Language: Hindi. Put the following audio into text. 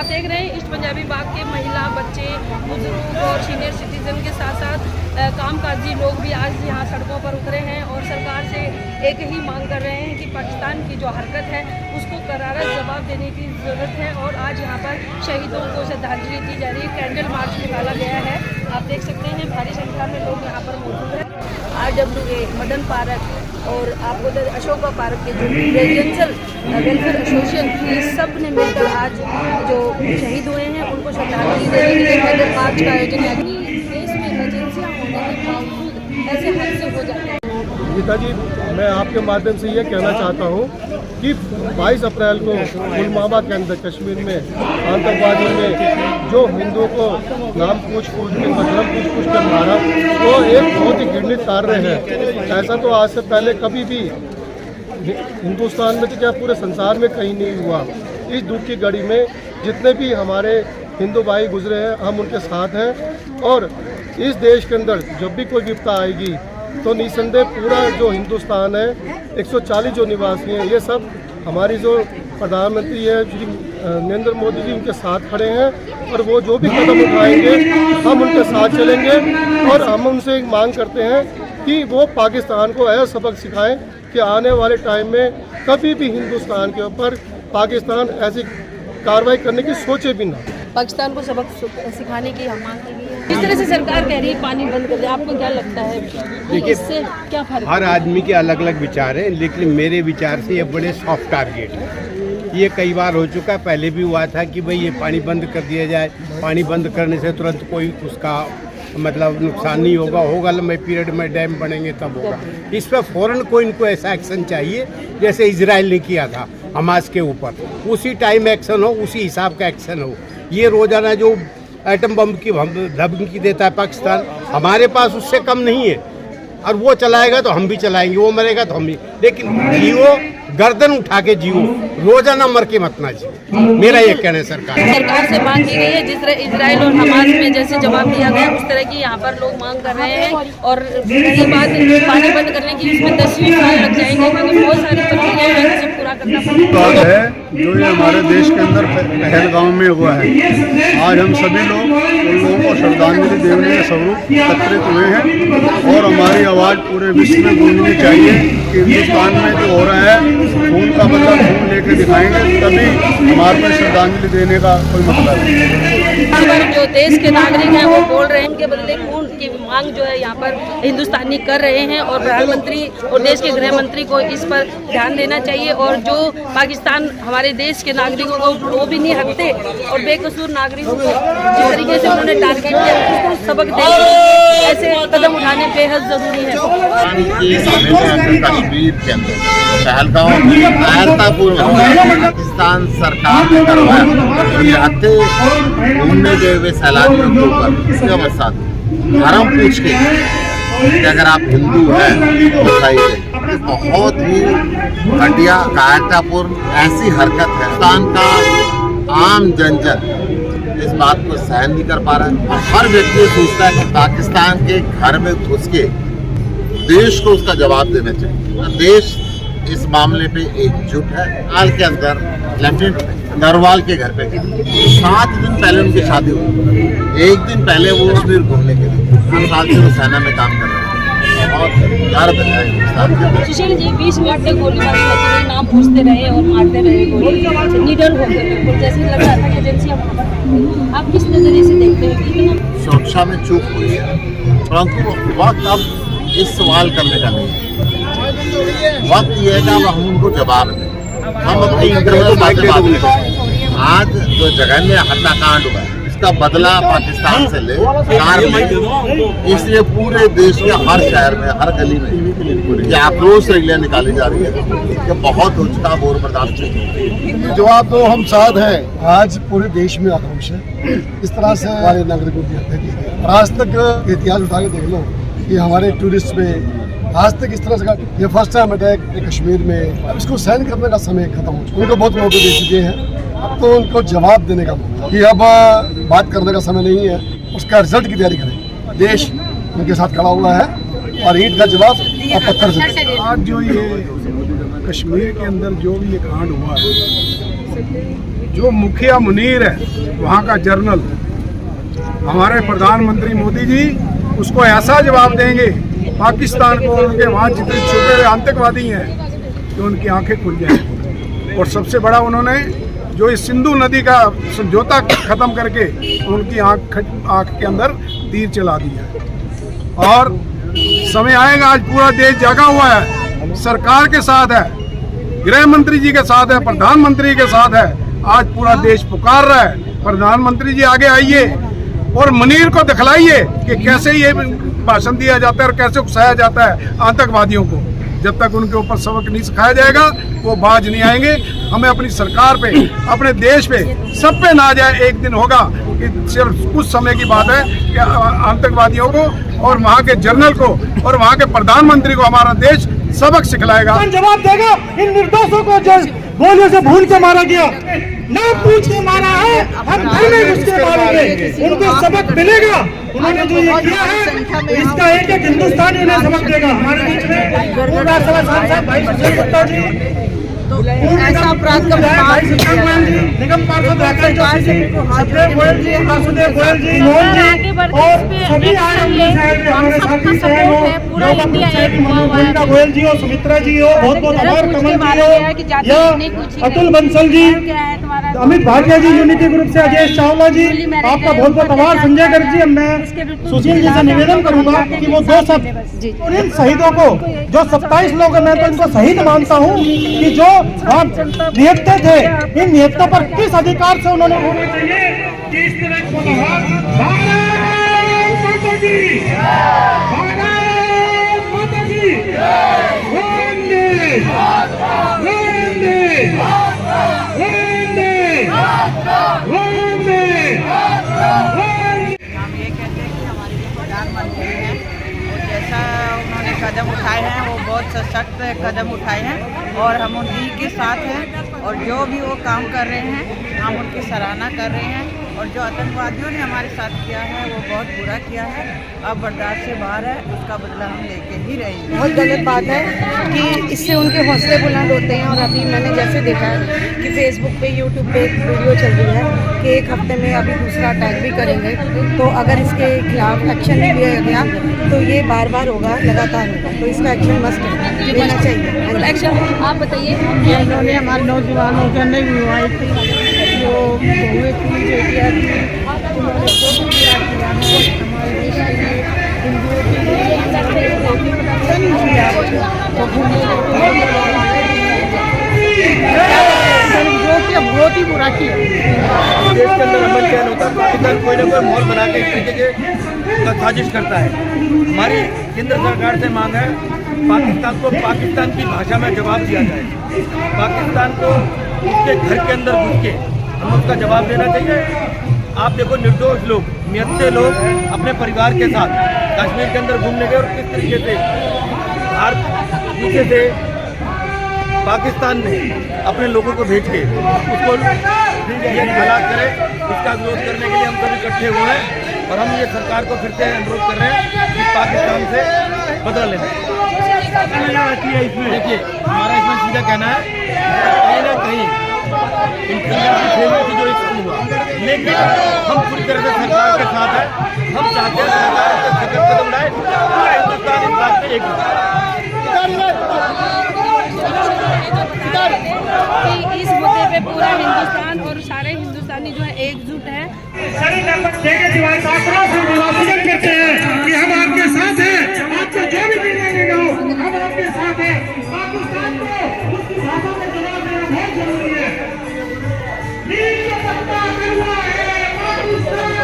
आप देख रहे हैं ईस्ट पंजाबी बाग के महिला, बच्चे, बुजुर्ग और सीनियर सिटीजन के साथ साथ कामकाजी लोग भी आज यहाँ सड़कों पर उतरे हैं और सरकार से एक ही मांग कर रहे हैं कि पाकिस्तान की जो हरकत है उसको करारा जवाब देने की ज़रूरत है। और आज यहाँ पर शहीदों को श्रद्धांजलि दी जा रही है। कैंडल मार्च निकाला गया है। आप देख सकते हैं भारी संख्या में लोग यहाँ पर मौजूद हैं। RWA, मदन पार्क और आपको अशोका पार्क के जो रेजिडेंशियल वेलफेयर एसोसिएशन, ये सब ने मिलकर आज जो शहीद हुए हैं उनको श्रद्धांजलि देने के लिए कैंडल मार्च का आयोजन किया। देश में एजेंसियाँ होने के बावजूद ऐसे हादसे हो जाते हैं। गीता जी, मैं आपके माध्यम से ये कहना चाहता हूँ कि 22 अप्रैल को पुलवामा के अंदर कश्मीर में आतंकवादियों ने जो हिंदुओं को नाम पूछ के मतलब पूछ कर मारा, वो एक बहुत ही घृणित कार्य है। ऐसा तो आज से पहले कभी भी हिंदुस्तान में तो क्या पूरे संसार में कहीं नहीं हुआ। इस दुख की घड़ी में जितने भी हमारे हिंदू भाई गुजरे हैं, हम उनके साथ हैं। और इस देश के अंदर जब भी कोई विपदा आएगी तो निसंदेह पूरा जो हिंदुस्तान है, 140 जो निवासी हैं, ये सब हमारी जो प्रधानमंत्री है श्री नरेंद्र मोदी जी, उनके साथ खड़े हैं। और वो जो भी कदम उठाएंगे हम उनके साथ चलेंगे। और हम उनसे एक मांग करते हैं कि वो पाकिस्तान को ऐसा सबक सिखाएं कि आने वाले टाइम में कभी भी हिंदुस्तान के ऊपर पाकिस्तान ऐसी कार्रवाई करने की सोचे भी ना। पाकिस्तान को सबक सिखाने की हम मांग की है। इस तरह से सरकार कह रही है पानी बंद कर दे, आपको क्या लगता है? देखिए, इससे क्या फर्क? हर आदमी के अलग अलग विचार हैं, लेकिन मेरे विचार से ये बड़े सॉफ्ट टारगेट है। ये कई बार हो चुका, पहले भी हुआ था कि भाई ये पानी बंद कर दिया जाए। पानी बंद करने से तुरंत कोई उसका मतलब नुकसान नहीं होगा लंबे पीरियड में डैम बनेंगे तब होगा। इस पर फ़ौरन कोई इनको ऐसा एक्शन चाहिए जैसे इजराइल ने किया था हमास के ऊपर। उसी टाइम एक्शन हो, उसी हिसाब का एक्शन हो। ये रोज़ाना जो एटम बम की धमकी देता है पाकिस्तान, हमारे पास उससे कम नहीं है। और वो चलाएगा तो हम भी चलाएंगे, वो मरेगा तो हम भी। लेकिन जियो, गर्दन उठा के जियो, रोजाना मर के मत ना जियो। मेरा ये कहना है सरकार से मांग की गई है। जिस तरह इजराइल और हमास में जैसे जवाब दिया गया, उस तरह की यहाँ पर लोग मांग कर रहे हैं। और रही बात पानी बंद करने की, इसमें 10-20 साल लग जाएंगे क्योंकि बहुत सारी प्रक्रियाएं हैं जिसे पूरा करना पड़ेगा। है जो ये हमारे देश के अंदर पहलगाम में हुआ है। आज हम सभी लोग उन लोगों को श्रद्धांजलि देने के स्वरूप एकत्रित हुए हैं और हमारी आवाज़ पूरे विश्व में गूंजनी चाहिए कि हिंदुस्तान में जो हो रहा है, खून का बदला खून लेके दिखाएंगे, तभी हमारे पर श्रद्धांजलि देने का कोई मतलब नहीं। जो देश के नागरिक हैं वो बोल रहे हैं उनके बदले खून की मांग जो है यहाँ पर हिंदुस्तानी कर रहे हैं। और प्रधानमंत्री और देश के गृह मंत्री को इस पर ध्यान देना चाहिए। और जो पाकिस्तान हमारे देश के नागरिकों को वो भी नहीं हकते और बेकसूर नागरिकों को जिस तरीके से उन्होंने टारगेट किया, उसको सबक देने ऐसे कदम उठाने बेहद जरूरी है। कश्मीर के अंदर पहलगाम पाकिस्तान सरकार ने करवाया, घूमने गए हुए सैलानियों के ऊपर इसके साथ धर्म पूछ के कि अगर आप हिंदू हैं तो बताइए। बहुत ही घटिया, कायरतापूर्ण ऐसी हरकत है। पाकिस्तान का आम जनजन इस बात को सहन नहीं कर पा रहा है। और हर व्यक्ति सोचता है कि पाकिस्तान के घर में घुस के देश को उसका जवाब देना चाहिए। देश इस मामले पे एकजुट है। हाल के अंदर लेफ्टिनेंट नरवाल के घर पे 7 दिन पहले उनकी शादी हुई। 1 दिन पहले वो कश्मीर घूमने के लिए, 2 साल से वो सेना में काम कर रहे हैं। और दर्द है। सुशील जी 20 मिनट तक गोलीबारी होती रही, नाम पूछते रहे और मारते रहे, गोली निडर हो गए बिल्कुल, जैसे लग रहा था कि एजेंसियां वहाँ पर। आप किस नजरिए से देखते हैं कि सुरक्षा में चूक हुई है? परंतु वक्त अब इस सवाल करने का नहीं है। वक्त ये है कि अब हम उनको जवाब दें। हम अपनी इंटरनल बातें बात करें। आज जो जघन्य हत्याकांड हुआ है, इसका बदला पाकिस्तान से ले इसलिए पूरे देश के हर शहर में, हर गली में ये आक्रोश रैलियां निकाली जा रही है कि बहुत हो चुका, और बर्दाश्त नहीं। जवाब तो हम साथ हैं। आज पूरे देश में आक्रोश है। इस तरह से हमारे नागरिकों की हत्या की गई। आज तक इतिहास उठा के देख लो कि हमारे टूरिस्ट में आज तक इस तरह से ये फर्स्ट टाइम अटैक कश्मीर में। अब इसको सहन करने का समय खत्म हो चुका। उनको बहुत मौके दे चुके हैं, अब तो उनको जवाब देने का मौका कि अब बात करने का समय नहीं है, उसका रिजल्ट की तैयारी करें। देश उनके साथ खड़ा हुआ है और ईंट का जवाब अब पत्थर से। आज जो ये कश्मीर के अंदर जो भी ये कांड हुआ है, जो मुखिया मुनीर है वहाँ का जर्नल, हमारे प्रधानमंत्री मोदी जी उसको ऐसा जवाब देंगे पाकिस्तान को, उनके वहाँ जितने छुपे हुए आतंकवादी हैं कि उनकी आंखें खुल जाएंगी। और सबसे बड़ा उन्होंने जो इस सिंधु नदी का समझौता खत्म करके उनकी आंख के अंदर तीर चला दिया। और समय आएगा, आज पूरा देश जागा हुआ है, सरकार के साथ है, गृह मंत्री जी के साथ है, प्रधानमंत्री के साथ है। आज पूरा देश पुकार रहा है, प्रधानमंत्री जी आगे आइए और मुनीर को दिखलाइए कि कैसे ये भाषण दिया जाता है और कैसे उकसाया जाता है आतंकवादियों को। जब तक उनके ऊपर सबक नहीं सिखाया जाएगा वो बाज नहीं आएंगे। हमें अपनी सरकार पे, अपने देश पे, सब पे ना जाए, एक दिन होगा कि सिर्फ कुछ समय की बात है कि आतंकवादियों को और वहाँ के जनरल को और वहाँ के प्रधानमंत्री को हमारा देश सबक सिखलाएगा। जवाब देगा इन निर्दोषों को जो गोलियों से भून के मारा गया, ना पूछ के मारा है, हम घर में घुस के मारेंगे, उनको सबक मिलेगा। उन्होंने जो ये किया है इसका एक हिंदुस्तानी उन्हें सबक देगा। हमारे बीच में राज्यसभा सांसद भाई सुशील गुप्ता जी, ऐसा अपराध का निगम पार्षद सत्यदेव गोयल जी, वासुदेव गोयल जी, मोहन जी और सभी आए हमारे साथी गोविंदा गोयल जी और सुमित्रा जी हो, बहुत बहुत आभार। कमल जी हो या अतुल बंसल जी, अमित भाटिया जी, यूनिटी ग्रुप से अजय चावला जी, आपका बहुत बहुत आभार। संजय गर्ग जी, मैं सुशील जी से निवेदन करूंगा कि वो दो शब्द इन शहीदों को, जो 27 लोग हैं, मैं तो इनको शहीद मानता हूँ कि जो निहत्ते थे, इन निहत्तों पर किस अधिकार से उन्होंने होना चाहिए कि इस तरह कदम उठाए हैं वो बहुत सशक्त कदम उठाए हैं और हम उन्हीं के साथ हैं। और जो भी वो काम कर रहे हैं हम उनकी सराहना कर रहे हैं। और जो आतंकवादियों ने हमारे साथ किया है वो बहुत बुरा किया है, अब बर्दाश्त से बाहर है, उसका बदला हम लेके ही रहेंगे। बहुत गलत बात है कि इससे उनके हौसले बुलंद होते हैं। और अभी मैंने जैसे देखा है कि फेसबुक पे, यूट्यूब पे एक वीडियो चल रही है कि एक हफ्ते में अभी दूसरा अटैक भी करेंगे, तो अगर इसके खिलाफ एक्शन नहीं लिया गया तो ये बार बार होगा, लगातार होगा, तो इसका एक्शन मस्ट लेना चाहिए। एक्शन आप बताइए। इन्होंने हमारे नौजवानों के नहीं हुआ जो हुए थी बेटियाँ थी, उन्होंने बहुत बुरा किया है हमारे देश के लिए, हिंदुओं के लिए तो जो कि बहुत ही बुरा किया। देश के अंदर अमन चैन होता है, पाकिस्तान कोई ना कोई माहौल बना के इस तरीके का साजिश करता है। हमारी केंद्र सरकार से मांग है पाकिस्तान को पाकिस्तान की भाषा में जवाब दिया जाए। पाकिस्तान को उसके घर के अंदर घुस के हमें उसका जवाब देना चाहिए। आप देखो, निर्दोष लोग, निहत्ते लोग अपने परिवार के साथ कश्मीर के अंदर घूमने गए और किस तरीके से पीछे से पाकिस्तान ने अपने लोगों को भेज के उसको ये हालात करे। इसका विरोध करने के लिए हम सभी इकट्ठे हुए हैं और हम ये सरकार को फिर से अनुरोध कर रहे हैं कि पाकिस्तान से बदला लेना। देखिए, हमारा इसमें सीधा कहना है कहीं ना कहीं जो एक हुआ, लेकिन हम पूरी तरह से सरकार के साथ है। हम चाहते हैं सरकार के सख्त कदम उठाए, पूरा हिंदुस्तान इस बात में एक इस मुद्दे पे पूरा हिंदुस्तान और सारे हिंदुस्तानी जो है एकजुट है। करते हैं कि हम आपके साथ हैं, आपको जो भी मिलेगा हम आपके साथ हैं। पाकिस्तान को उसकी भाषा में जवाब देना बहुत जरूरी है। पाकिस्तान